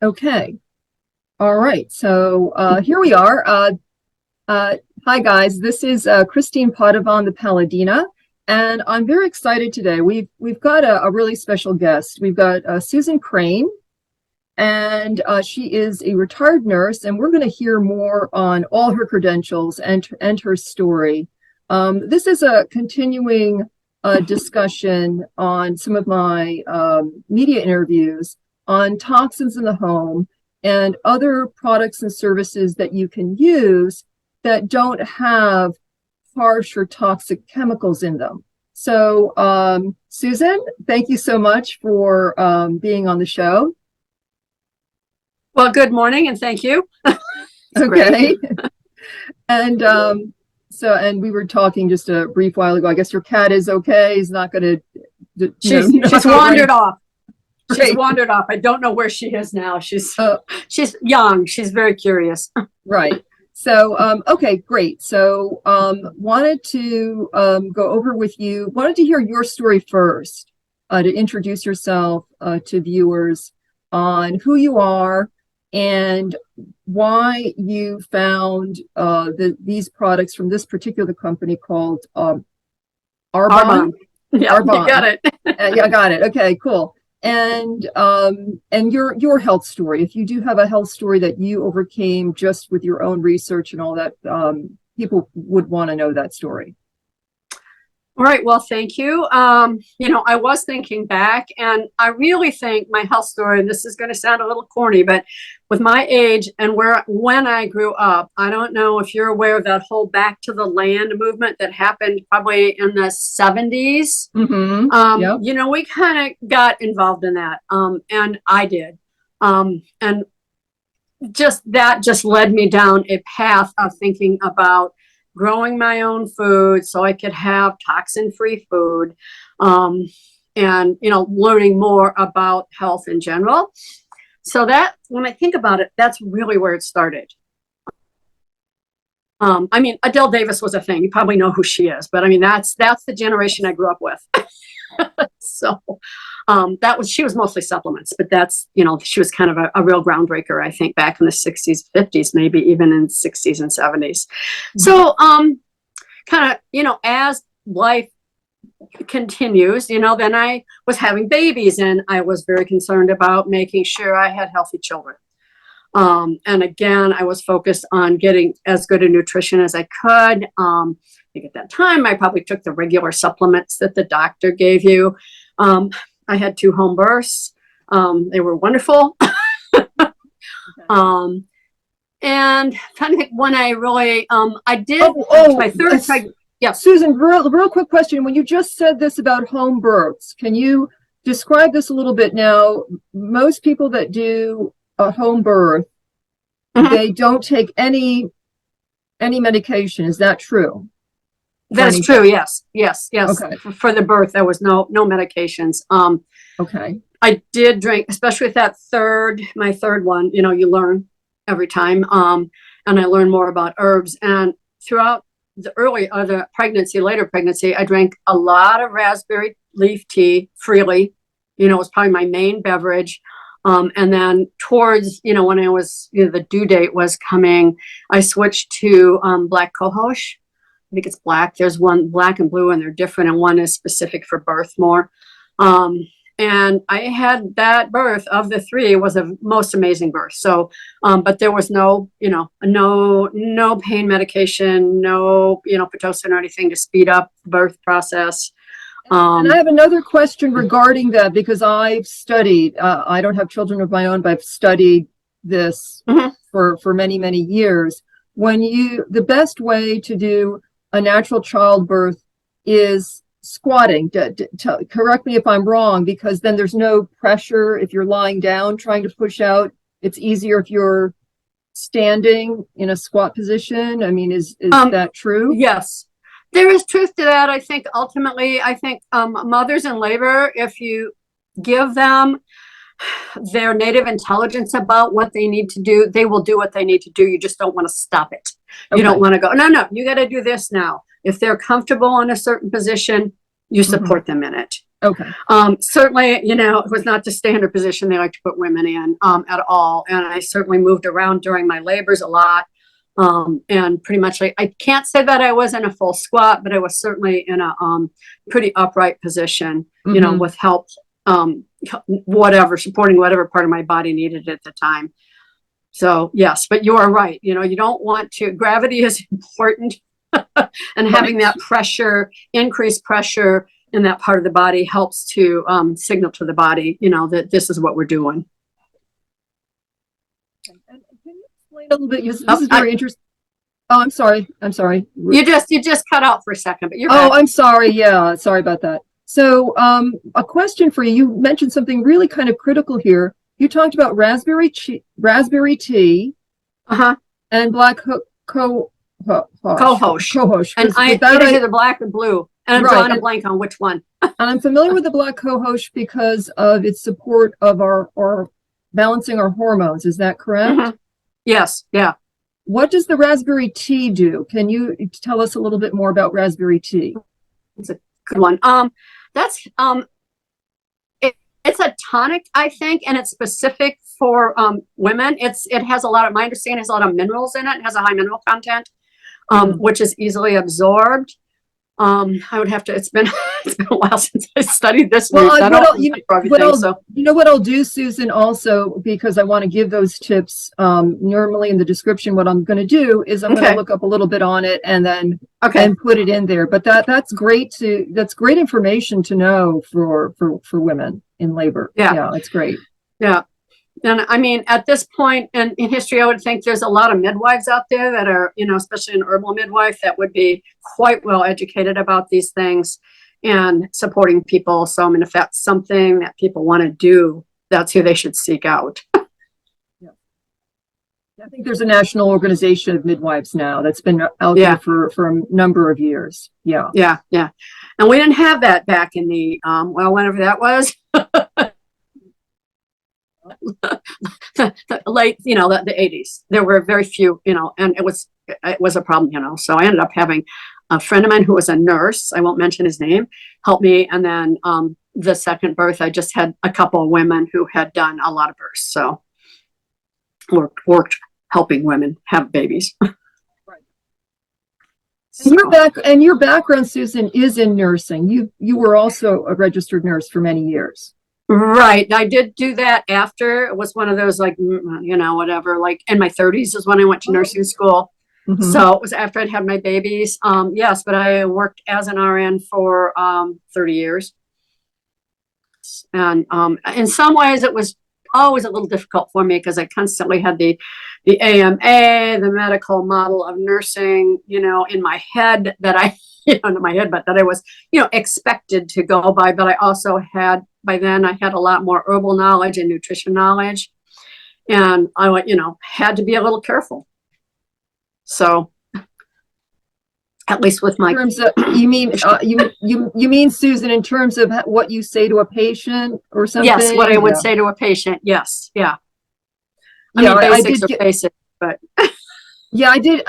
Okay. All right. So here we are. Hi, guys. This is Christine Padovan, the Paladina, and I'm very excited today. We've got a really special guest. We've got Susan Crane, and she is a retired nurse, and we're going to hear more on all her credentials and her story. This is a continuing discussion on some of my media interviews on toxins in the home and other products and services that you can use that don't have harsh or toxic chemicals in them. So, Susan, thank you so much for being on the show. Well, good morning and thank you. Okay. And and we were talking just a brief while ago. I guess your cat is okay. He's not going to. She's wandered off. She's wandered off. I don't know where she is now. She's young. She's very curious. Right. So, okay, great. So, wanted to go over with you, wanted to hear your story first, to introduce yourself to viewers on who you are and why you found these products from this particular company called Arbonne. Yeah, Arbonne. You got it. Yeah, I got it. Okay, cool. And your health story, if you do have a health story that you overcame just with your own research and all that, people would want to know that story. All right. Well, thank you. I was thinking back, and I really think my health story, and this is going to sound a little corny, but with my age and when I grew up, I don't know if you're aware of that whole back to the land movement that happened probably in the 70s. Mm-hmm. Yep. We kind of got involved in that, and I did. And just led me down a path of thinking about growing my own food so I could have toxin-free food, and learning more about health in general. So that, when I think about it, that's really where it started. Adele Davis was a thing. You probably know who she is, but that's the generation I grew up with. So she was mostly supplements, but she was kind of a real groundbreaker, I think, back in the 60s, 50s, maybe even in 60s and 70s. Mm-hmm. So kind of, as life continues, then I was having babies, and I was very concerned about making sure I had healthy children. And again, I was focused on getting as good a nutrition as I could. I think at that time, I probably took the regular supplements that the doctor gave you. I had 2 home births. They were wonderful. And trying to think when I really, I did my third pregnancy. Yeah, Susan, real quick question. When you just said this about home births, can you describe this a little bit? Now, most people that do a home birth, mm-hmm. they don't take any medication. Is that true? That's true. Yes. Okay. For the birth, there was no medications. Okay. I did drink, especially with my third one. You learn every time, and I learned more about herbs. And throughout the later pregnancy, I drank a lot of raspberry leaf tea freely. It was probably my main beverage. And then towards, when I was, the due date was coming, I switched to black cohosh. I think it's black. There's one black and blue, and they're different, and one is specific for birth more. And I had that birth of the 3 was the most amazing birth. So, but there was no pain medication, no, Pitocin or anything to speed up the birth process. And I have another question regarding that, because I've studied, I don't have children of my own, but I've studied this mm-hmm. for many, many years. The best way to do a natural childbirth is squatting. Correct me if I'm wrong, because then there's no pressure if you're lying down trying to push out. It's easier if you're standing in a squat position. Is that true? Yes. There is truth to that. I think ultimately, mothers in labor, if you give them their native intelligence about what they need to do, they will do what they need to do. You just don't want to stop it. Okay. You don't want to go, no, you got to do this now. If they're comfortable in a certain position, you support them in it. Okay. Certainly, you know, it was not the standard position they like to put women in at all. And I certainly moved around during my labors a lot. And pretty much, I can't say that I was in a full squat, but I was certainly in a pretty upright position, you know, with help, supporting whatever part of my body needed at the time. So yes, but you are right. You know, you don't want to, gravity is important and having that pressure, increased pressure in that part of the body helps to signal to the body, you know, that this is what we're doing. And can you explain a little bit? This is very interesting. Oh, I'm sorry. You just cut out for a second, but you're back. Oh, I'm sorry. Yeah, sorry about that. So, a question for you. You mentioned something really kind of critical here. You talked about raspberry tea, and black cohosh. And I either the black or blue. And I'm drawing a blank on which one. And I'm familiar with the black cohosh because of its support of our balancing our hormones. Is that correct? Yes. Yeah. What does the raspberry tea do? Can you tell us a little bit more about raspberry tea? It's a good one. It's a tonic, I think, and it's specific for women. It has a lot of, my understanding, has a lot of minerals in it. It has a high mineral content, which is easily absorbed. I would have to, it's been a while since I studied this. Well, you know what I'll do, Susan, also, because I want to give those tips, normally in the description, what I'm going to do is I'm going to look up a little bit on it and then and put it in there. But that's great information to know for women in labor. Yeah, it's great. Yeah. And I mean, at this point in history, I would think there's a lot of midwives out there that are, you know, especially an herbal midwife that would be quite well educated about these things and supporting people. So, I mean, if that's something that people want to do, that's who they should seek out. Yeah. I think there's a national organization of midwives now that's been out there for a number of years. Yeah. And we didn't have that back in the, whenever that was. Late, you know, the 80s. There were very few, you know, and it was a problem, you know. So I ended up having a friend of mine who was a nurse, I won't mention his name, help me. And then the second birth, I just had a couple of women who had done a lot of births. So worked helping women have babies. Right. So. And your background, Susan, is in nursing. You were also a registered nurse for many years. Right. I did do that after. It was one of those, like, you know, whatever, like in my 30s is when I went to nursing school. So it was after I'd had my babies. Yes, but I worked as an RN for 30 years. And in some ways it was always a little difficult for me because I constantly had the AMA, the medical model of nursing, you know, in my head that I, you know, not my head, but that I was, you know, expected to go by. But I also had, by then I had a lot more herbal knowledge and nutrition knowledge. And I, you know, had to be a little careful. So at least with my, in terms of, you mean, Susan, in terms of what you say to a patient or something? Yes, what I would say to a patient. Yes. Yeah. I mean, basics are basic, but yeah, I did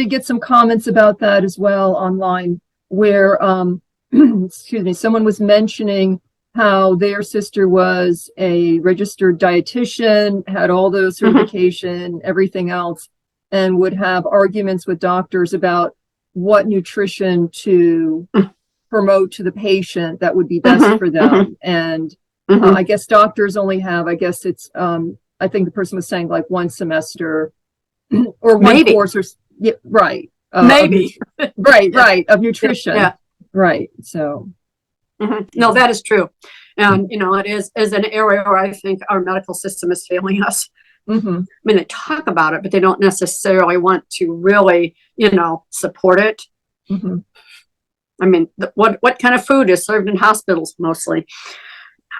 get some comments about that as well online where, excuse me, someone was mentioning how their sister was a registered dietitian, had all those certification, everything else, and would have arguments with doctors about what nutrition to promote to the patient that would be best for them. And I guess doctors only have, I guess it's, I think the person was saying like one semester or one course or, right. Maybe. Right. Of nutrition. Yeah. Right. So. No, that is true. And, you know, it is an area where I think our medical system is failing us. I mean, they talk about it, but they don't necessarily want to really, you know, support it. I mean, what kind of food is served in hospitals mostly?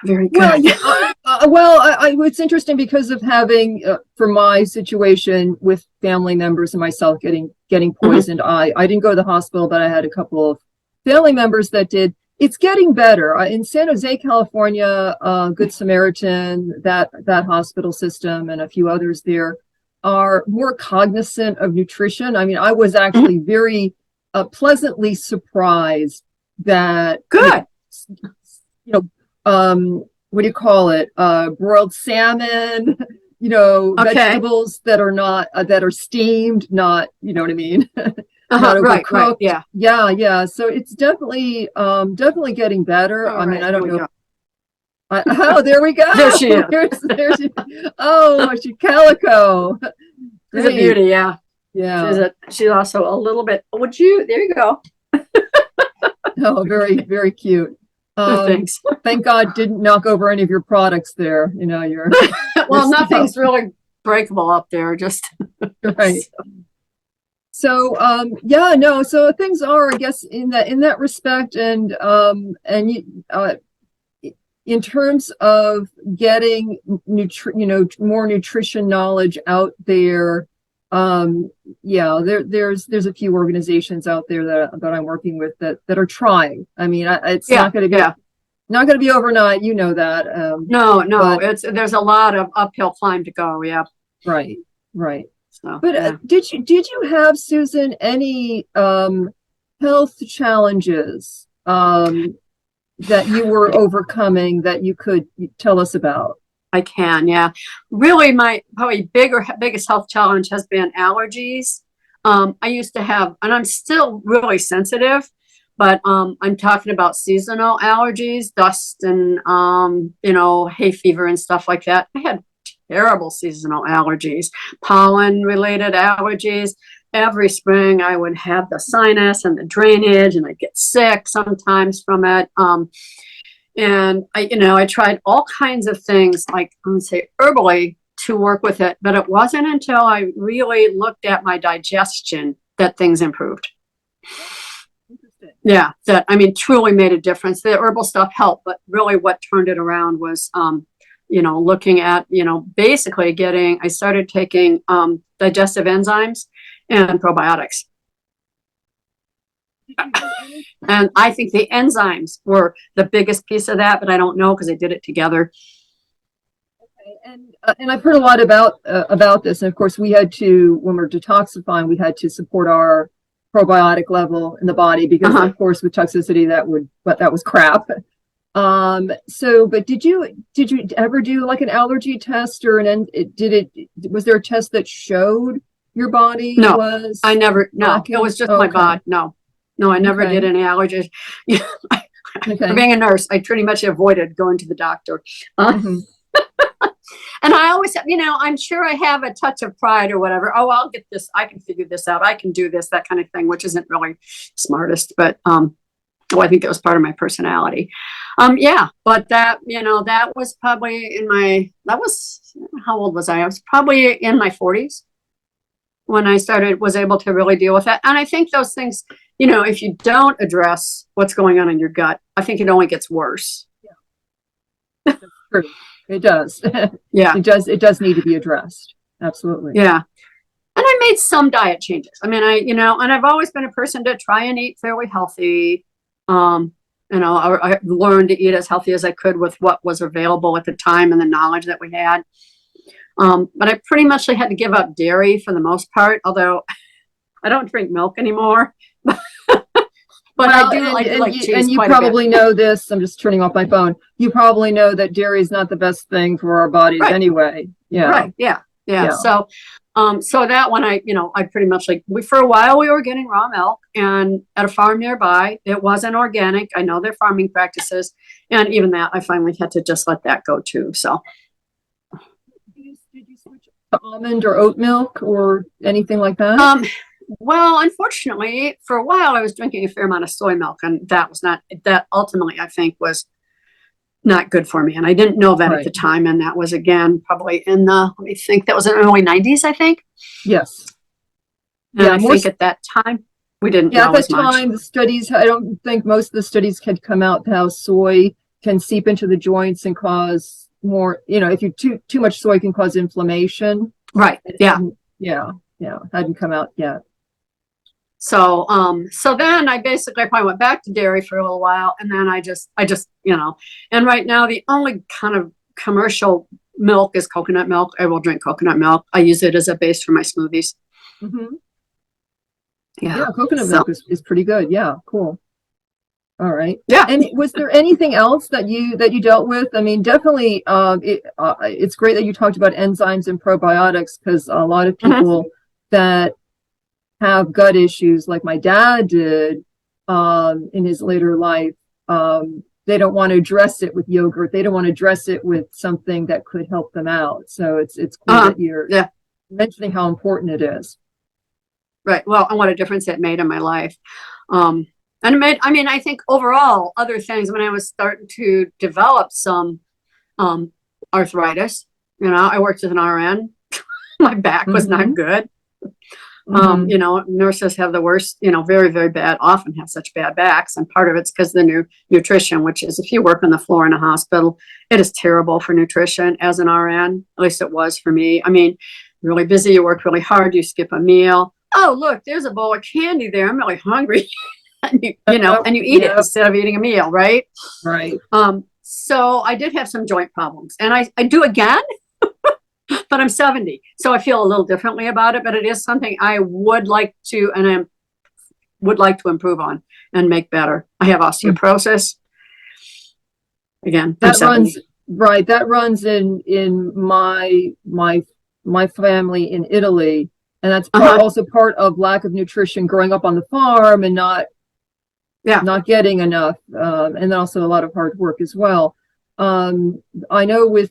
Very good. Well, it's interesting because of having, for my situation with family members and myself getting poisoned. I didn't go to the hospital, but I had a couple of family members that did. It's getting better. In San Jose, California, Good Samaritan, that hospital system and a few others there are more cognizant of nutrition. I mean, I was actually very pleasantly surprised that you know, what do you call it? Broiled salmon, Okay. vegetables that are not, that are steamed, not, you know what I mean? Not Right, overcooked. yeah. Yeah, yeah. So it's definitely getting better. All I mean, right, I here don't we know. go. Oh, there we go. There she is. There's, oh, she calico. She's a Great. beauty, yeah. Yeah. She's also a little bit, there you go. Oh, very, very cute. Thanks. Thank God didn't knock over any of your products there. Your Well, stuff. nothing's really breakable up there, just Right. So, yeah, no, so things are, I guess, in that respect, and in terms of getting more nutrition knowledge out there, yeah, there's a few organizations out there that I'm working with that are trying. I mean, it's yeah, not going to be yeah. not going to be overnight, that. No, But there's a lot of uphill climb to go, yeah. right, right. So, But yeah. did you have, Susan, any health challenges that you were overcoming that you could tell us about? I can, yeah. Really, my probably biggest health challenge has been allergies. I used to have, and I'm still really sensitive, but I'm talking about seasonal allergies, dust and hay fever and stuff like that. I had terrible seasonal allergies, pollen related allergies. Every spring I would have the sinus and the drainage, and I'd get sick sometimes from it. And I tried all kinds of things, like I would say herbally, to work with it, but it wasn't until I really looked at my digestion that things improved. Interesting. Yeah, that, I mean, truly made a difference. The herbal stuff helped, but really what turned it around was, looking at, basically I started taking digestive enzymes and probiotics. And I think the enzymes were the biggest piece of that, but I don't know because I did it together. Okay, and I've heard a lot about this, and of course we had to, when we're detoxifying, we had to support our probiotic level in the body because, of course, with toxicity that was crap. But did you ever do like an allergy test, or was there a test that showed your body? No, was I never. No, lacking? it was just my body. No, I never did any allergies. For being a nurse, I pretty much avoided going to the doctor. And I always have, I'm sure I have a touch of pride or whatever. Oh, I'll get this. I can figure this out. I can do this, that kind of thing, which isn't really smartest, but I think it was part of my personality. Yeah, but that was probably how old was I? I was probably in my 40s when I was able to really deal with that. And I think those things, if you don't address what's going on in your gut, I think it only gets worse. Yeah, that's true. It does. Yeah, it does need to be addressed. Absolutely. Yeah. And I made some diet changes. I mean, and I've always been a person to try and eat fairly healthy. I learned to eat as healthy as I could with what was available at the time and the knowledge that we had. But I pretty much had to give up dairy for the most part, although I don't drink milk anymore. But I do like cheese. And you probably know this. I'm just turning off my phone. You probably know that dairy is not the best thing for our bodies anyway. Yeah. Right. Yeah. So that one, I pretty much for a while we were getting raw milk, and at a farm nearby, it wasn't organic. I know their farming practices, and even that, I finally had to just let that go too. So. Did you switch to almond or oat milk or anything like that? Well, unfortunately, for a while I was drinking a fair amount of soy milk, and that ultimately I think was not good for me. And I didn't know that at the time. And that was, again, probably in let me think, that was in the early 90s, I think. Yes. And I think at that time we didn't know as much. At that time, the studies, I don't think most of the studies had come out how soy can seep into the joints and cause more, if you too much soy can cause inflammation. Right. Yeah. Yeah. Hadn't come out yet. So then I probably went back to dairy for a little while, and then I just, and right now the only kind of commercial milk is coconut milk. I will drink coconut milk. I use it as a base for my smoothies. Yeah, coconut milk is pretty good. Yeah, cool. All right. Yeah. And was there anything else that you dealt with? I mean, definitely, it's great that you talked about enzymes and probiotics, because a lot of people that have gut issues, like my dad did, in his later life, they don't want to address it with yogurt. They don't want to address it with something that could help them out. So it's cool that you're mentioning how important it is. Right. Well, and what a difference it made in my life. And it made, I mean, I think overall, other things, when I was starting to develop some arthritis, you know, I worked as an RN. My back was not good. You know, nurses have the worst, you know, very, very bad, often have such bad backs. And part of it's because of the nutrition, which is, if you work on the floor in a hospital, it is terrible for nutrition as an RN. At least it was for me. I mean, really busy, you work really hard, you skip a meal. Oh, look, there's a bowl of candy there. I'm really hungry. And you know, and you eat it instead of eating a meal, right? Right. So I did have some joint problems, and I do again, but I'm 70, so I feel a little differently about it. But it is something I would like to, and I would like to improve on and make better. I have osteoporosis. Again, that runs right. That runs in my family in Italy, and that's also part of lack of nutrition, growing up on the farm and not getting enough, and then also a lot of hard work as well. I know with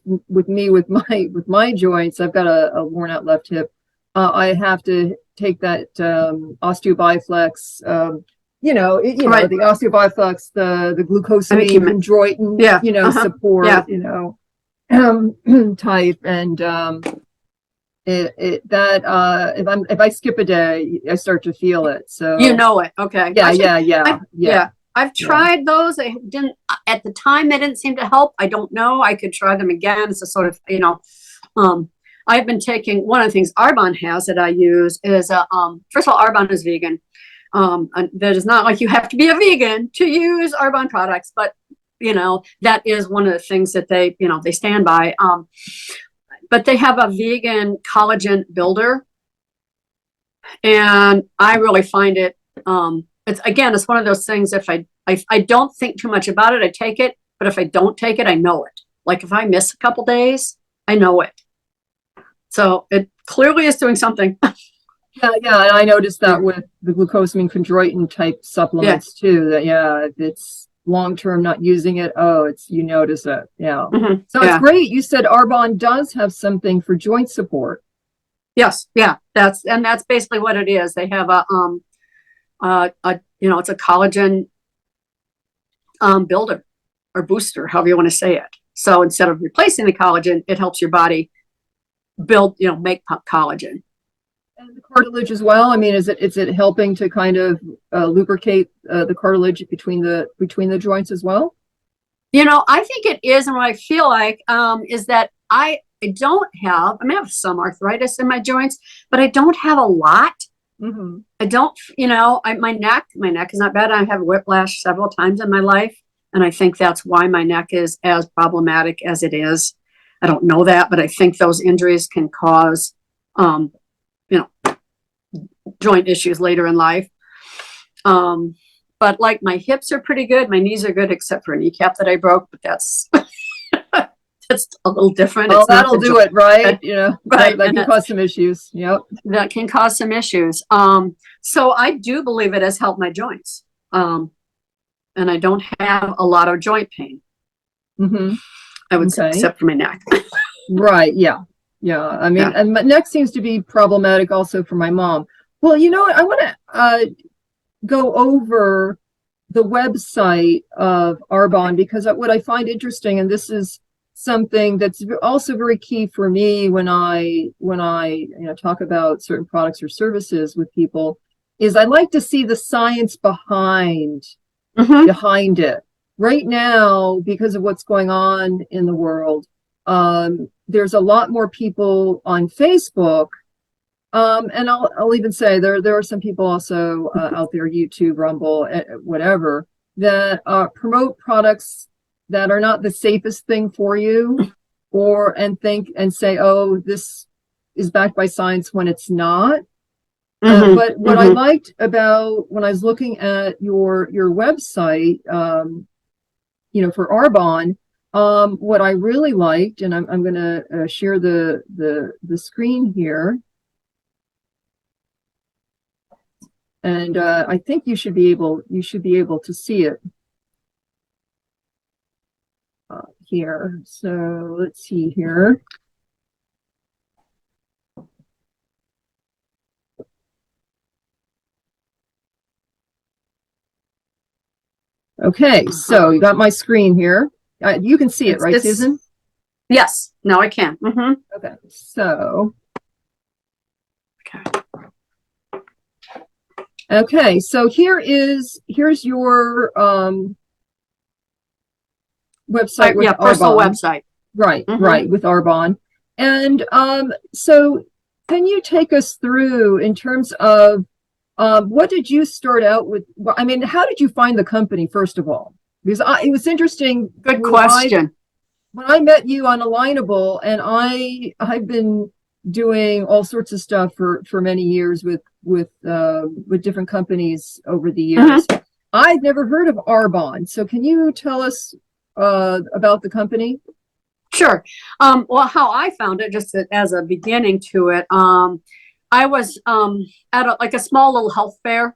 my joints, I've got a worn out left hip. I have to take that osteobiflex. You know, the osteobiflex, the glucosamine chondroitin, support, type, and if I skip a day, I start to feel it. So you know it. Okay. Yeah. I've tried those. They didn't, at the time, they didn't seem to help. I don't know. I could try them again. It's a sort of, you know, I've been taking, one of the things Arbonne has that I use is, first of all, Arbonne is vegan. And that is not like you have to be a vegan to use Arbonne products, but, you know, that is one of the things that they, you know, they stand by. But they have a vegan collagen builder. And I really find it, it's one of those things, if I don't think too much about it, I take it. But if I don't take it, I know it. Like if I miss a couple days, I know it. So it clearly is doing something. Yeah. And I noticed that with the glucosamine chondroitin type supplements too, that, if it's long-term not using it, you notice it. So it's great. You said Arbonne does have something for joint support. Yes. Yeah. That's basically what it is. They have it's a collagen builder or booster, however you want to say it. So instead of replacing the collagen, it helps your body build, make collagen. And the cartilage as well. I mean, is it helping to kind of lubricate the cartilage between the joints as well? I think it is, and what I feel like is that I have some arthritis in my joints, but I don't have a lot. I don't, my neck is not bad. I have whiplash several times in my life, and I think that's why my neck is as problematic as it is. I don't know that, but I think those injuries can cause, joint issues later in life. But like my hips are pretty good. My knees are good, except for a kneecap that I broke, but that's that's a little different. Well, that'll do it, right? Right. That can cause some issues. Yep. That can cause some issues. So I do believe it has helped my joints. And I don't have a lot of joint pain. I would say, except for my neck. Right. Yeah. I mean, and my neck seems to be problematic also for my mom. Well, I want to go over the website of Arbonne, because what I find interesting, and this is something that's also very key for me when I talk about certain products or services with people, is I like to see the science behind it. Right now, because of what's going on in the world, there's a lot more people on Facebook. And I'll even say there are some people also out there, YouTube, Rumble, whatever, that promote products that are not the safest thing for you, and say, oh, this is backed by science, when it's not. But what I liked about when I was looking at your website, for Arbonne, what I really liked, and I'm going to share the screen here, and I think you should be able to see it here. So let's see here. Okay, so you got my screen here. You can see it, right, Susan? Yes. No, I can. Okay, so. Okay, so here's your website with personal Arbonne. website. Right, right, with Arbonne. And so can you take us through in terms of what did you start out with? I mean, how did you find the company, first of all? Because it was interesting. Good question. When I met you on Alignable, and I've been doing all sorts of stuff for many years with different companies over the years. I've never heard of Arbonne. So can you tell us about the company? Sure. Well, how I found it, just as a beginning to it, I was at a small little health fair.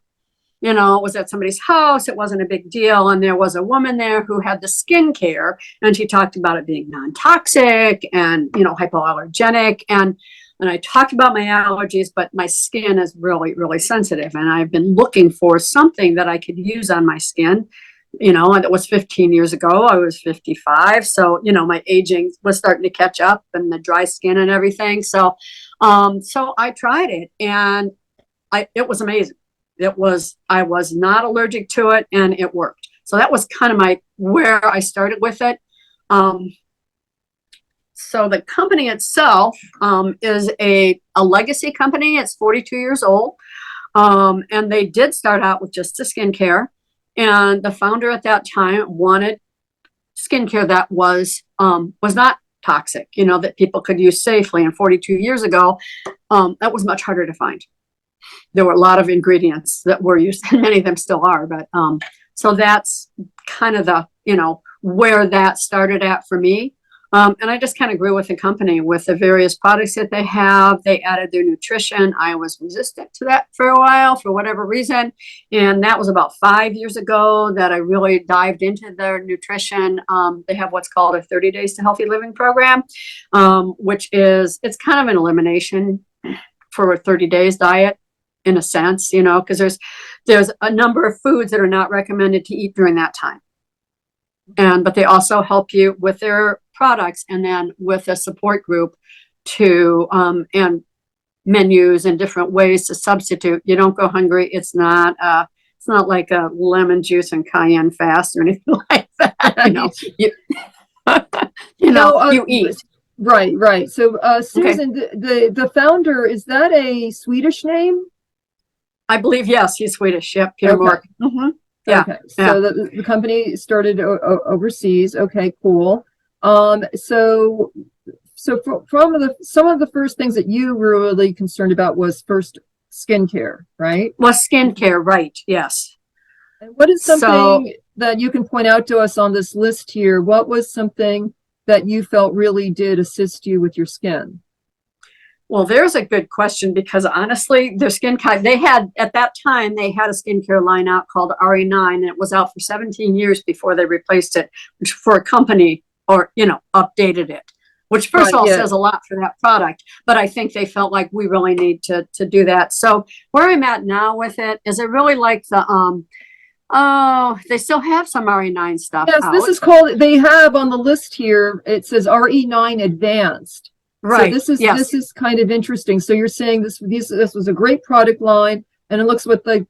It was at somebody's house. It wasn't a big deal. And there was a woman there who had the skincare, and she talked about it being non-toxic and, hypoallergenic. And I talked about my allergies, but my skin is really, really sensitive. And I've been looking for something that I could use on my skin. And it was 15 years ago. I was 55. So, my aging was starting to catch up, and the dry skin and everything. So I tried it, and it was amazing. I was not allergic to it, and it worked. So that was kind of where I started with it. So the company itself is a legacy company. It's 42 years old. And they did start out with just the skincare. And the founder at that time wanted skincare that was not toxic, that people could use safely. And 42 years ago, that was much harder to find. There were a lot of ingredients that were used, and many of them still are. But so that's kind of the, where that started at for me. And I just kind of grew with the company with the various products that they have. They added their nutrition. I was resistant to that for a while, for whatever reason. And that was about 5 years ago that I really dived into their nutrition. They have what's called a 30 Days to Healthy Living program, which it's kind of an elimination for a 30 days diet, in a sense, because there's a number of foods that are not recommended to eat during that time. But they also help you with their products, and then with a support group and menus and different ways to substitute. You don't go hungry. It's not like a lemon juice and cayenne fast or anything like that. You eat. Right. So Susan, the founder, is that a Swedish name? I believe, yes, he's Swedish. Yep, Peter Mork. Yeah. Okay. So the company started overseas. Okay, cool. So from some of the first things that you were really concerned about was first skincare, right? Well, skincare, right? Yes. And what is something that you can point out to us on this list here? What was something that you felt really did assist you with your skin? Well, there's a good question, because honestly, their skincare, at that time, they had a skincare line out called RE9, and it was out for 17 years before they replaced it, which for a company updated it, which first of all says a lot for that product. But I think they felt like we really need to do that. So where I'm at now with it is I really like the, they still have some RE9 stuff. Yes, this is called, they have on the list here, it says RE9 Advanced. Right. So this is kind of interesting. So you're saying this was a great product line, and it looks what they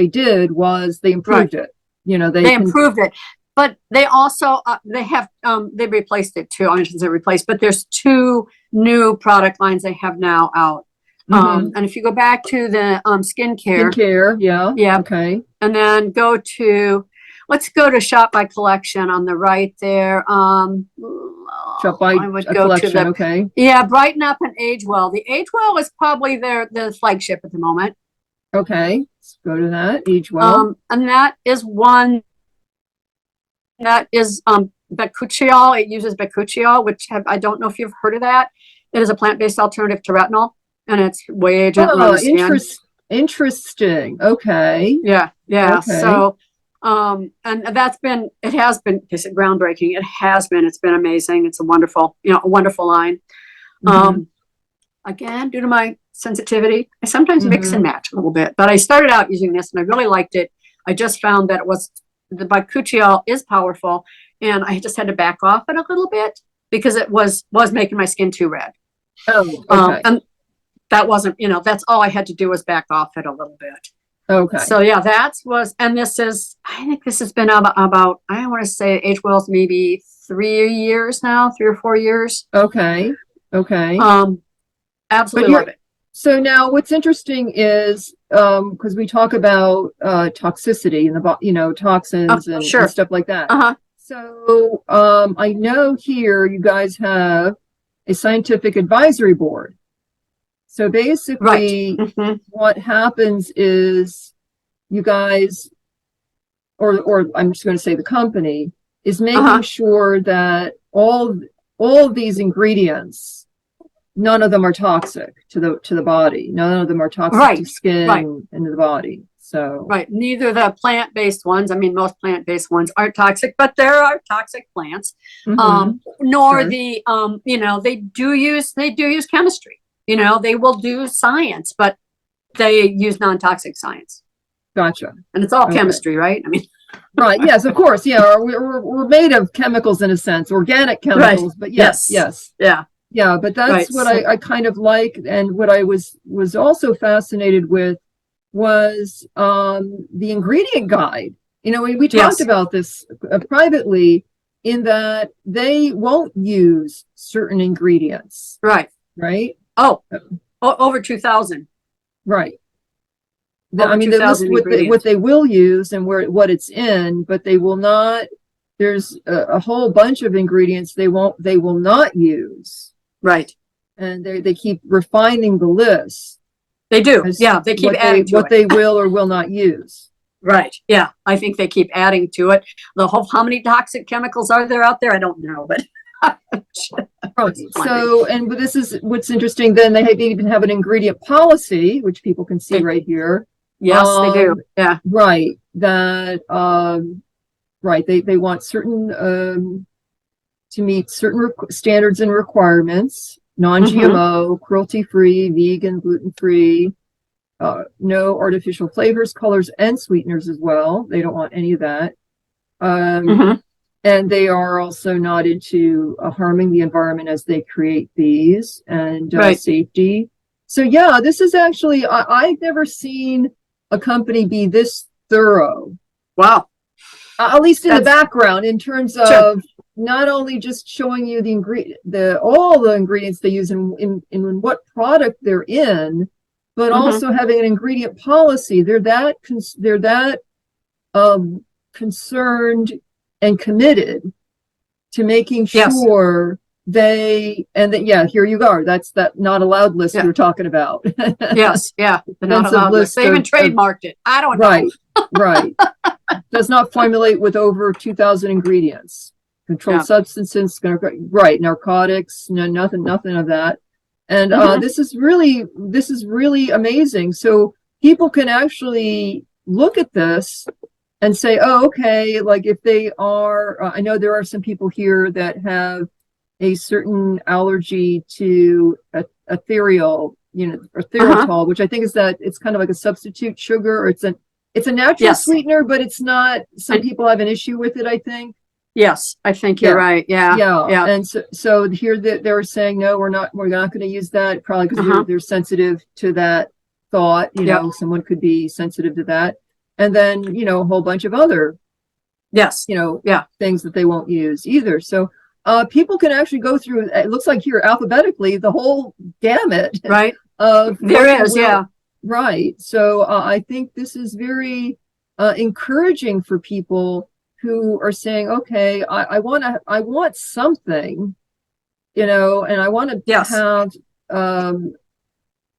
did was they improved it. They improved it, but they also they replaced it too. I shouldn't say replaced, but there's 2 new product lines they have now out. And if you go back to the skincare, yeah, okay, and then let's go to Shop by Collection on the right there. Shop by Collection, okay. Yeah, Brighten Up and Age Well. The Age Well is probably the flagship at the moment. Okay, let's go to that. Age well. And that is one that is bakuchiol. It uses bakuchiol, which I don't know if you've heard of that. It is a plant-based alternative to retinol, and it's way gentler on Oh, the skin. interesting. Okay. Yeah, yeah. Okay. So, and it has been groundbreaking. It has been. It's been amazing. It's a wonderful, a wonderful line. Mm-hmm. Again, due to my sensitivity, I sometimes mix and Mm-hmm. match a little bit. But I started out using this, and I really liked it. I just found that the bakuchiol is powerful, and I just had to back off it a little bit because it was making my skin too red. Oh, okay. And that wasn't, that's all I had to do was back off it a little bit. Okay. So yeah, and I think this has been about I want to say age well's maybe 3 years now, 3 or 4 years. Okay. Okay. Absolutely love it. So now what's interesting is because we talk about toxicity and toxins and Sure. stuff like that. Uh-huh. So I know here you guys have a scientific advisory board. So basically what happens is you guys, or I'm just going to say the company, is making sure that all of these ingredients, none of them are toxic to the body. None of them are toxic to skin and to the body. So neither the plant-based ones. I mean, most plant-based ones aren't toxic, but there are toxic plants. Nor the they do use chemistry. They will do science, but they use non-toxic science. Gotcha. And it's all chemistry, right? I mean, right. Yes, of course. Yeah, we're made of chemicals in a sense, organic chemicals. But yes. Yeah. Yeah, but that's what I kind of like, and what I was also fascinated with was the ingredient guide. We talked about this privately, in that they won't use certain ingredients. Right. Oh, over 2,000. Right. I mean, they list what they will use and what it's in, but they will not. There's a whole bunch of ingredients they will not use. Right. And they keep refining the list. They do. Yeah, they keep adding to what they will or will not use. Right. Yeah, I think they keep adding to it. How many toxic chemicals are there out there? I don't know, but. Right. So, and this is what's interesting. Then they even have an ingredient policy, which people can see right here. Yes, they do. Yeah. Right. That. Right. They want certain to meet certain standards and requirements. Non-GMO, cruelty-free, vegan, gluten-free. No artificial flavors, colors, and sweeteners as well. They don't want any of that. And they are also not into harming the environment as they create these, and safety. So yeah, this is actually, I've never seen a company be this thorough. Wow. At least in the background, in terms of not only just showing you all the ingredients they use in what product they're in, but also having an ingredient policy. They're that concerned and committed to making sure here you go. That's that not allowed list we were talking about. Yes, yeah. The not allowed list. They even trademarked it. I don't know. Right. Does not formulate with over 2,000 ingredients. Controlled substances, narcotics, nothing of that. And this is really amazing. So people can actually look at this and say, oh, okay, like if they are, I know there are some people here that have a certain allergy to ethereal, erythritol, which I think is that it's kind of like a substitute sugar, or it's a natural sweetener, but it's not. Some people have an issue with it, I think. Yes, I think you're right. Yeah. And so here that they're saying, no, we're not going to use that, probably because they're sensitive to that thought. Someone could be sensitive to that. And then, a whole bunch of other, things that they won't use either. So people can actually go through, it looks like here alphabetically, the whole gamut. Right. There is, Right. So I think this is very encouraging for people who are saying, okay, I want something, and I want to have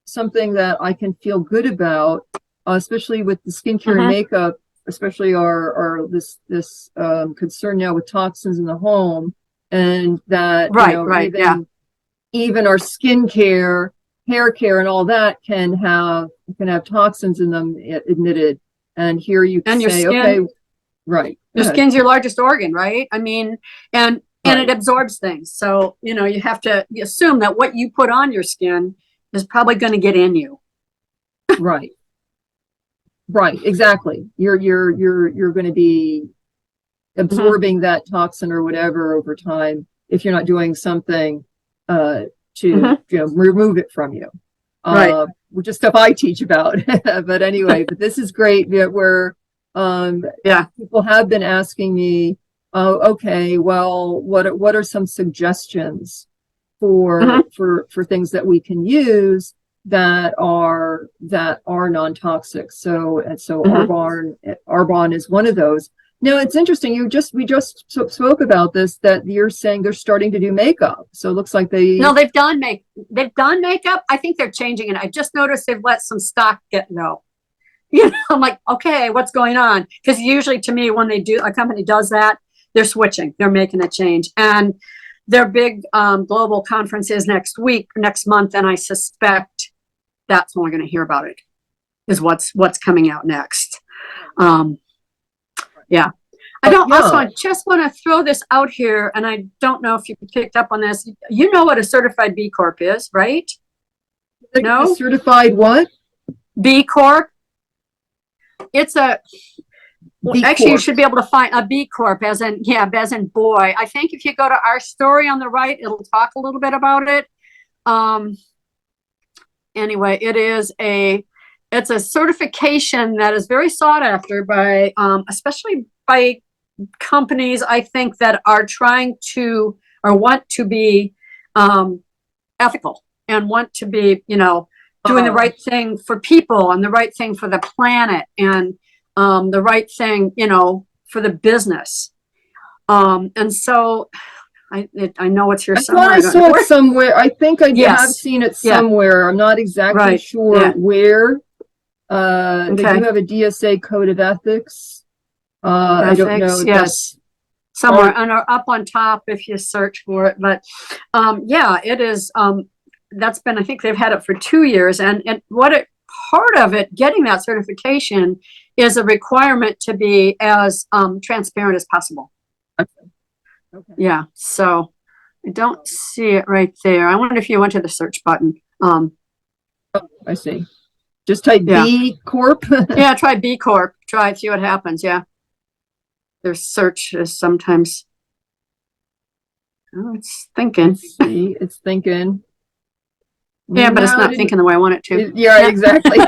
something that I can feel good about. especially with the skincare and makeup, especially our this concern now with toxins in the home, and that even our skincare, hair care, and all that can have toxins in them admitted. And here you can say, skin, okay, right. Your skin's your largest organ, right? I mean, and it absorbs things. So, you have to assume that what you put on your skin is probably going to get in you. Right. Right. Exactly. You're going to be absorbing that toxin or whatever over time if you're not doing something to remove it from you. Right. Which is stuff I teach about. But anyway, but this is great. Where people have been asking me, okay, well, what are some suggestions for things that we can use that are non-toxic? So Arbonne is one of those. Now it's interesting. We just spoke about this, that you're saying they're starting to do makeup. So it looks like they've done makeup. I think they're changing it. I just noticed they've let some stock get low. I'm like, okay, what's going on? Because usually, to me, when a company does that, they're switching. They're making a change, and their big global conference is next month, and I suspect that's when we're going to hear about it. Is what's coming out next. I just want to throw this out here, and I don't know if you picked up on this. You know what a certified B Corp is, right? No? A certified what? B Corp. It's actually, you should be able to find a B Corp as in boy. I think if you go to our story on the right, it'll talk a little bit about it. Anyway, it's a certification that is very sought after by, especially by companies, I think, that are trying to or want to be ethical and want to be, doing the right thing for people and the right thing for the planet and the right thing, for the business. And so I know it's here somewhere. I saw it somewhere. I think I have seen it somewhere. I'm not exactly sure where. They do have a DSA code of ethics. I don't know. Yes. Somewhere and up on top if you search for it. But it is. That's been, I think they've had it for 2 years. And part of it, getting that certification, is a requirement to be as transparent as possible. Okay. Yeah. So I don't see it right there. I wonder if you went to the search button. I see. Just type B Corp. Try B Corp. Try it, see what happens. Yeah. Their search is sometimes. Oh, it's thinking. It's thinking. Yeah, but it's not thinking the way I want it to. Exactly.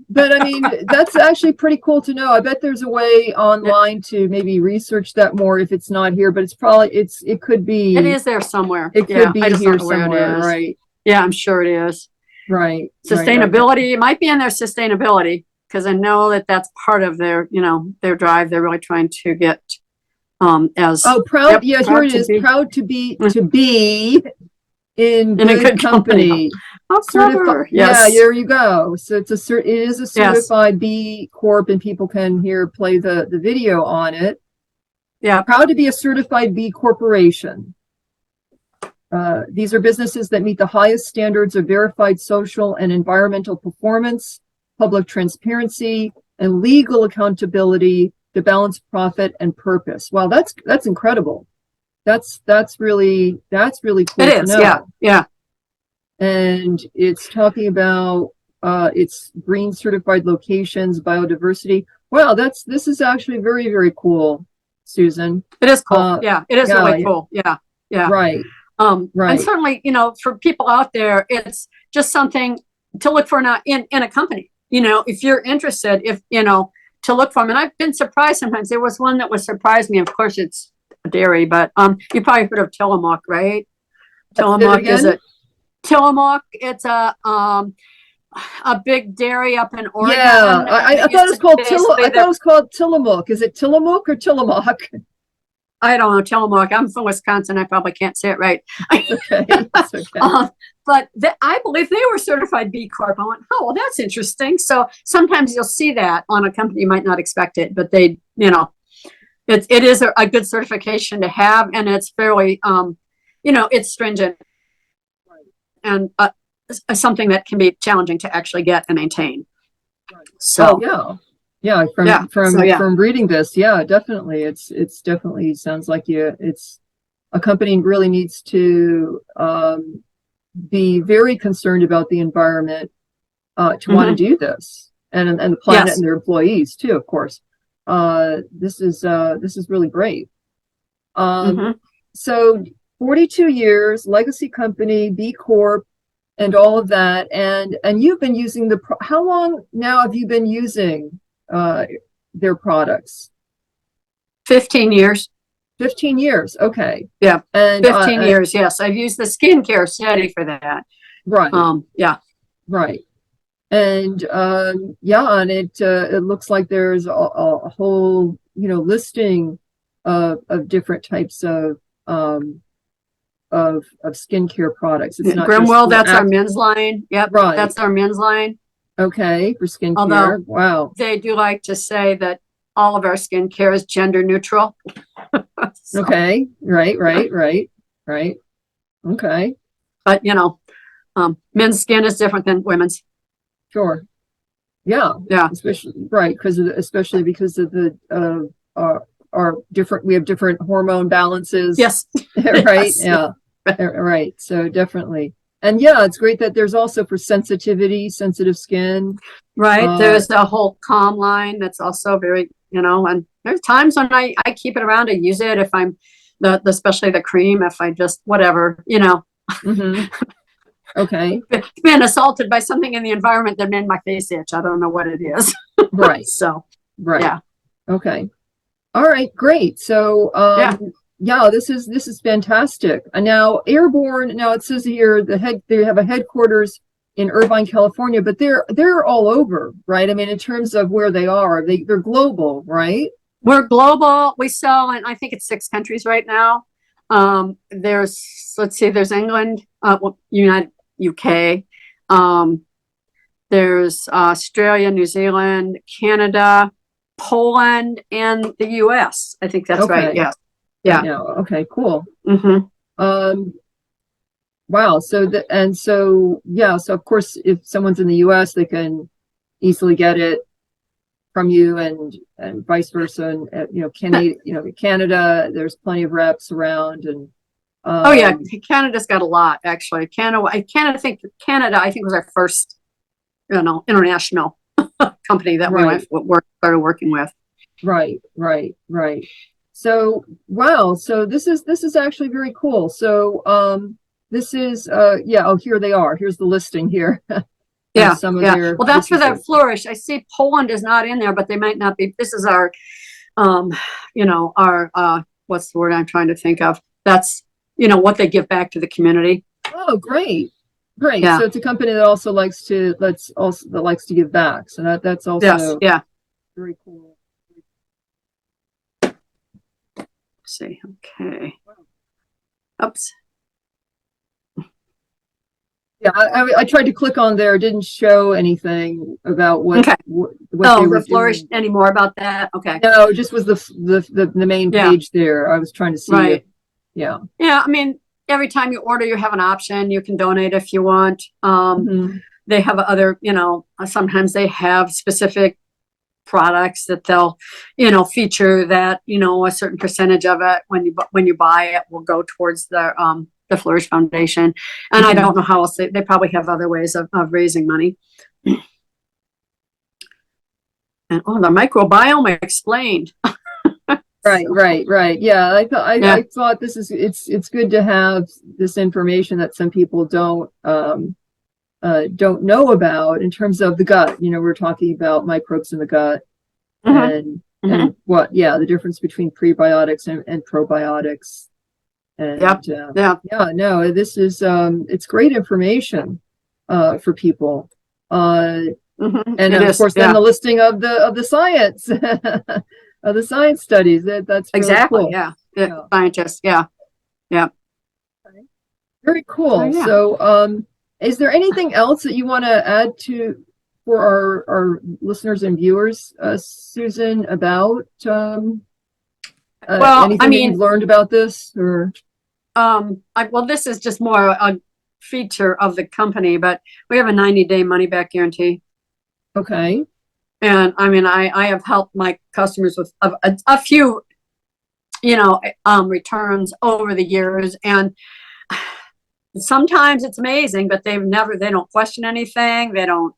But I mean, that's actually pretty cool to know. I bet there's a way online to maybe research that more if it's not here, but it could be. It is there somewhere. It could be here somewhere, right? Yeah, I'm sure it is. Right. Sustainability, it might be in their sustainability, because I know that that's part of their, their drive. They're really trying to get as proud. Here it is. Proud to be in a good company. Oh, clever. Yes. Yeah, there you go. So it is a certified B Corp, and people can play the video on it. Yeah. Proud to be a certified B Corporation. These are businesses that meet the highest standards of verified social and environmental performance, public transparency, and legal accountability to balance profit and purpose. Wow, that's incredible. That's really cool. It is, yeah. And it's talking about its green certified locations, biodiversity. Wow, this is actually very, very cool, Susan. It is cool. It is really cool. Yeah. Right. Right. And certainly, for people out there, it's just something to look for in a company. If you're interested, to look for them. And I've been surprised sometimes. There was one that surprised me. Of course, it's a dairy, but you probably heard of Tillamook, right? Tillamook is it? Tillamook. It's a big dairy up in Oregon. Yeah, I thought it was called I thought it was called Tillamook. Is it Tillamook or Tillamook? I don't know, Tillamook. I'm from Wisconsin. I probably can't say it right. Okay. That's okay. but I believe they were certified B Corp. I went, oh, well, that's interesting. So sometimes you'll see that on a company, you might not expect it, but they, it is a good certification to have, and it's fairly, it's stringent and something that can be challenging to actually get and maintain. So from reading this, definitely, it's definitely sounds like it's a company really needs to be very concerned about the environment to want to do this, and the planet and their employees too, of course. This is really great. So 42 years, legacy company, B Corp, and all of that, and you've been using how long now have you been using their products? 15 years. 15 years, okay. Yeah, and 15 years, yes. I've used the skincare study for that. Right. Right. And and it looks like there's a whole listing of different types of skincare products. It's not Grimwell, that's our men's line. Yep, right. That's our men's line. Okay, for skincare. Although, wow. They do like to say that all of our skincare is gender neutral. So, okay, right. Okay. But men's skin is different than women's. Sure. Yeah. Especially especially because of the our different. We have different hormone balances. Yes. Right. Yes. Yeah. Right. So definitely. And it's great that there's also for sensitive skin. Right. There's a whole calm line that's also very, and there's times when I keep it around and use it if I'm especially the cream, if I just whatever. Okay. Been assaulted by something in the environment that made my face itch. I don't know what it is. Right. So. Right. Yeah. Okay. All right. Great. So. This is fantastic. And now Arbonne. Now it says here they have a headquarters in Irvine, California, but they're all over, right? I mean, in terms of where they are, they're global, right? We're global. We sell in I think it's 6 countries right now. There's England, UK. There's Australia, New Zealand, Canada, Poland, and the US. I think that's right. Yeah. Yeah. Okay, cool. Wow. So so of course, if someone's in the US, they can easily get it from you, and vice versa. And Canada, there's plenty of reps around, and Canada's got a lot actually. Canada, I think was our first, international company that we started working with. Right. So wow. So this is actually very cool. So this is here they are. Here's the listing here. Some of their well, that's for that flourish. I see Poland is not in there, but they might not be. This is our our what's the word I'm trying to think of? That's what they give back to the community. Oh, great. Yeah. So it's a company that also likes to give back. So that's also very cool. See, okay. Oops. Yeah, I tried to click on there. It didn't show anything about what they were Flourish any more about that? Okay. No, it just was the main page there. I was trying to see. Right. Yeah. I mean, every time you order, you have an option. You can donate if you want. They have other, sometimes they have specific products that they'll, feature that, a certain percentage of it when you buy it will go towards the Flourish Foundation. And I don't know how else they probably have other ways of raising money. And the microbiome explained. Right. Yeah, I thought it's good to have this information that some people don't know about in terms of the gut. We're talking about microbes in the gut, and the difference between prebiotics and probiotics. And this is it's great information for people. And of course, then the listing of the science of the science studies. That's really exactly cool. Scientists. Yeah. Very cool. So Is there anything else that you want to add to for our listeners and viewers, Susan, about Well, anything I that you've mean, learned about this? Or well, this is just more a feature of the company, but we have a 90-day money back guarantee. okay, And I mean, I have helped my customers with a few, returns over the years. And sometimes it's amazing, but they don't question anything. They don't,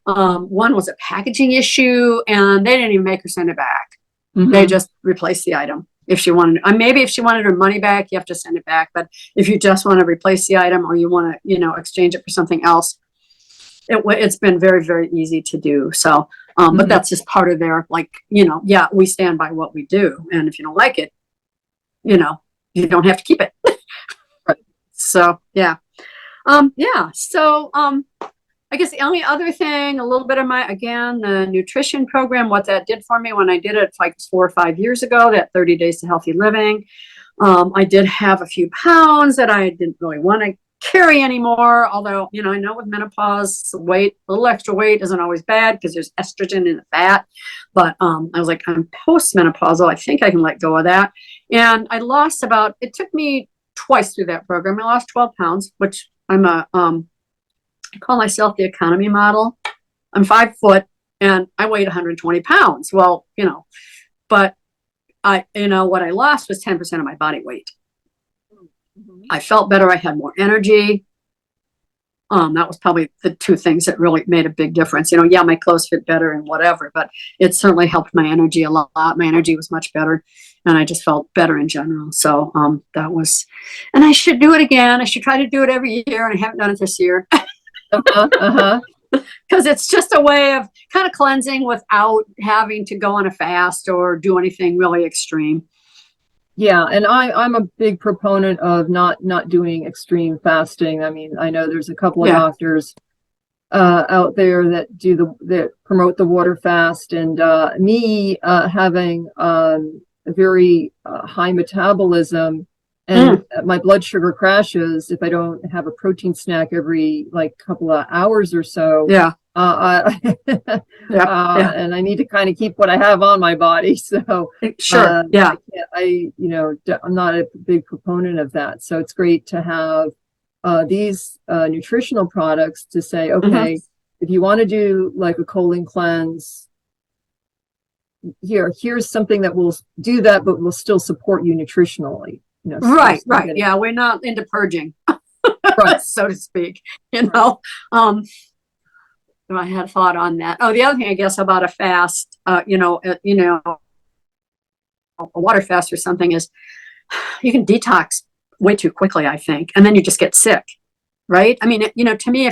one was a packaging issue and they didn't even make her send it back. They just replaced the item. If she wanted, maybe if she wanted her money back, you have to send it back. But if you just want to replace the item or you want to, exchange it for something else, it's been very, very easy to do. So, but that's just part of their, yeah, we stand by what we do. And if you don't like it, you don't have to keep it. Right. So, yeah. Yeah. So, I guess the only other thing, a little bit of the nutrition program, what that did for me when I did it like 4 or 5 years ago, that 30 days to healthy living. I did have a few pounds that I didn't really want to carry anymore. Although, I know with menopause, a little extra weight isn't always bad because there's estrogen in the fat. But I was like, I'm postmenopausal. I think I can let go of that. And I lost it took me twice through that program. I lost 12 pounds, which I call myself the economy model. I'm 5 foot and I weighed 120 pounds. Well, but what I lost was 10% of my body weight. I felt better. I had more energy. That was probably the two things that really made a big difference. Yeah, my clothes fit better and whatever, but it certainly helped my energy a lot. My energy was much better and I just felt better in general. So, and I should do it again. I should try to do it every year and I haven't done it this year. Because it's just a way of kind of cleansing without having to go on a fast or do anything really extreme. Yeah, and I'm a big proponent of not doing extreme fasting. I mean, I know there's a couple of doctors out there that promote the water fast, and me having a very high metabolism, and my blood sugar crashes if I don't have a protein snack every couple of hours or so. Yeah. And I need to kind of keep what I have on my body. So sure. Yeah. I'm not a big proponent of that. So it's great to have these nutritional products to say, okay, if you want to do like a colon cleanse, here's something that will do that, but will still support you nutritionally. Right. Yeah, we're not into purging, right, so to speak. I had thought on that. Oh, the other thing, I guess, about a fast, a water fast or something is you can detox way too quickly, I think, and then you just get sick, right? I mean, to me,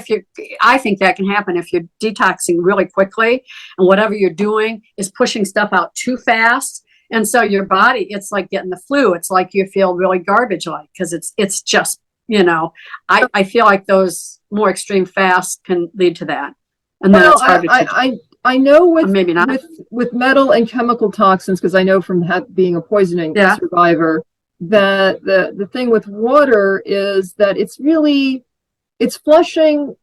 I think that can happen if you're detoxing really quickly and whatever you're doing is pushing stuff out too fast. And so your body, it's like getting the flu. It's like you feel really garbage-like because it's just, I feel like those more extreme fasts can lead to that. And then it's hard to I know with maybe not with metal and chemical toxins, because I know from being a poisoning survivor, that the thing with water is that it's flushing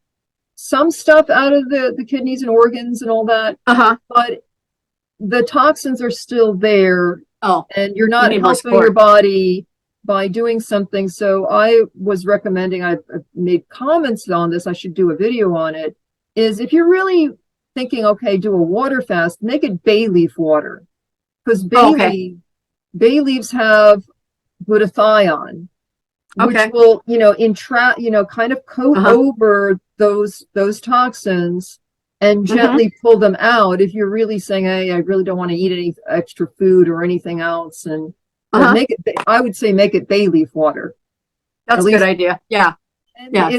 some stuff out of the kidneys and organs and all that, but the toxins are still there. And you're not helping your body by doing something. So I was recommending, I've made comments on this, I should do a video on it, is if you're really thinking, okay, do a water fast, make it bay leaf water. Because bay leaves have glutathione, which will, kind of coat over those toxins and gently pull them out if you're really saying, hey, I really don't want to eat any extra food or anything else. And I would say make it bay leaf water. That's a good idea. Yeah.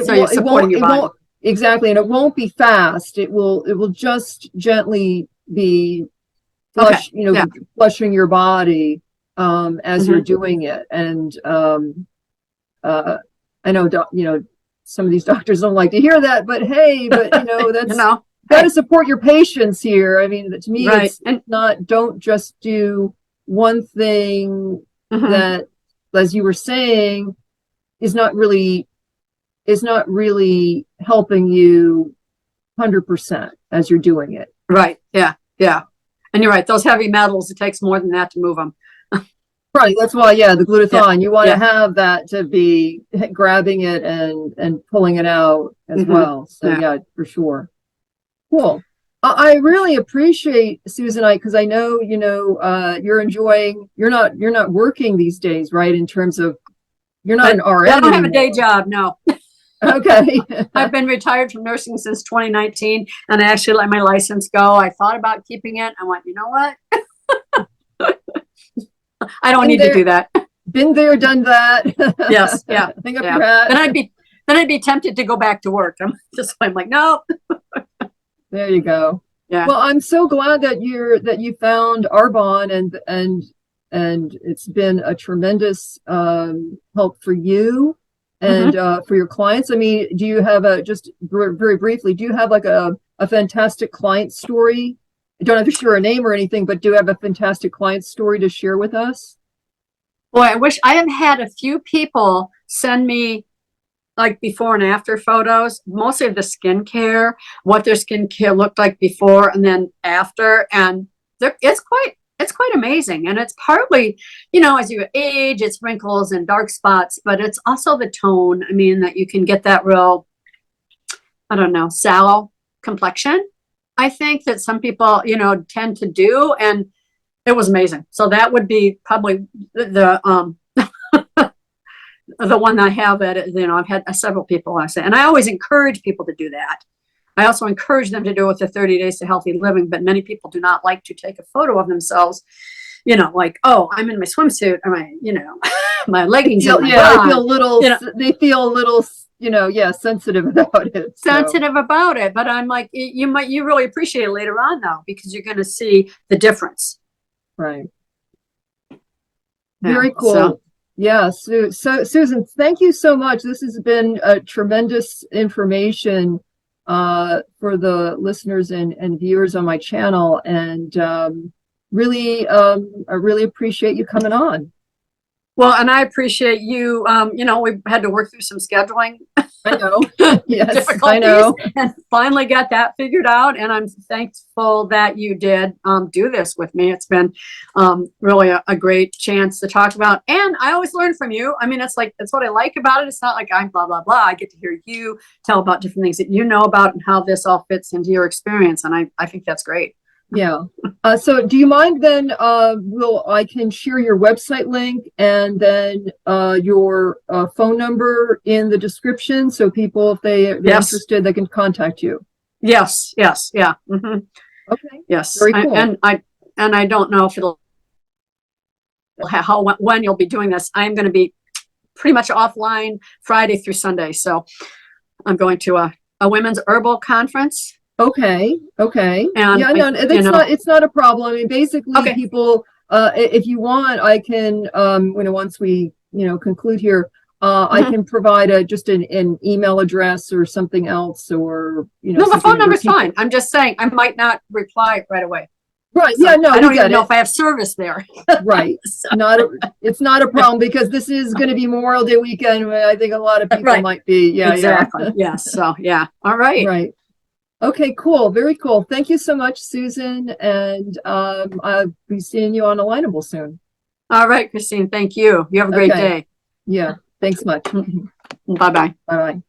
So you're supporting your body. Exactly. And it won't be fast. It will just gently be flushing your body as you're doing it. And I know some of these doctors don't like to hear that, but hey, that's got to support your patients here. I mean, to me, it's not, don't just do one thing that, as you were saying, is not really is not really helping you 100% as you're doing it. Right. Yeah. Yeah. And you're right. Those heavy metals, it takes more than that to move them. Right. That's why, yeah, the glutathione, Yeah. you want to Yeah. have that to be grabbing it and pulling it out as well. So Yeah. yeah, for sure. Cool. I really appreciate Susan, because I know, you're you're not working these days, right? In terms of, you're not an RN I don't have a anymore. day job. No. Okay. I've been retired from nursing since 2019, and I actually let my license go. I thought about keeping it. I went, you know what? I don't need to do that. Been there, done that. Yes. Yeah. Hang up Yeah. your hat. Then I'd be tempted to go back to work. I'm like, no. There you go. Yeah. Well, I'm so glad that you found Arbonne, and it's been a tremendous help for you and for your clients. I mean, do you have just very briefly, do you have like a fantastic client story? You don't have to share a name or anything, but do you have a fantastic client story to share with us? Boy, I wish I have had a few people send me like before and after photos, mostly of the skincare, what their skincare looked like before and then after. And it's quite amazing. And it's partly, as you age, it's wrinkles and dark spots, but it's also the tone. I mean, that you can get that real, I don't know, sallow complexion. I think that some people, tend to do, and it was amazing. So that would be probably the one I have at it. I've had several people I say, and I always encourage people to do that. I also encourage them to do it with the 30 days to healthy living, but many people do not like to take a photo of themselves, like, oh, I'm in my swimsuit or my, my leggings. They feel a little, sensitive about it. Sensitive about it. But I'm like, you really appreciate it later on though, because you're going to see the difference. Right. Very cool. So, yeah. So Susan, thank you so much. This has been tremendous information for the listeners and viewers on my channel. And I really appreciate you coming on. Well, and I appreciate you. We had to work through some scheduling. I know. Yes, difficulties, I know. And finally got that figured out. And I'm thankful that you did do this with me. It's been really a great chance to talk about. And I always learn from you. I mean, it's what I like about it. It's not like I'm blah, blah, blah. I get to hear you tell about different things that you know about and how this all fits into your experience. And I think that's great. Yeah. So do you mind then, I can share your website link and then your phone number in the description, so people, if they're interested, they can contact you. Yes. Yes. Yeah. Mm-hmm. Okay. Yes. Very cool. And I don't know if when you'll be doing this. I'm going to be pretty much offline Friday through Sunday. So I'm going to a women's herbal conference. Okay. And yeah, no, it's not a problem. I mean, basically, people, if you want, I can, once we, conclude here, I can provide just an email address or something else, or, No, the phone number's fine. I'm just saying I might not reply right away. Right. So yeah. No, I don't even know if I have service there. Right. So. It's not a problem, because this is going to be Memorial Day weekend. I think a lot of people might be. Yeah. Exactly. Yeah. Yes. So yeah. All right. Right. Okay, cool. Very cool. Thank you so much, Susan. And I'll be seeing you on Alignable soon. All right, Christine. Thank you. You have a great day. Yeah. Thanks much. Bye-bye. Bye-bye.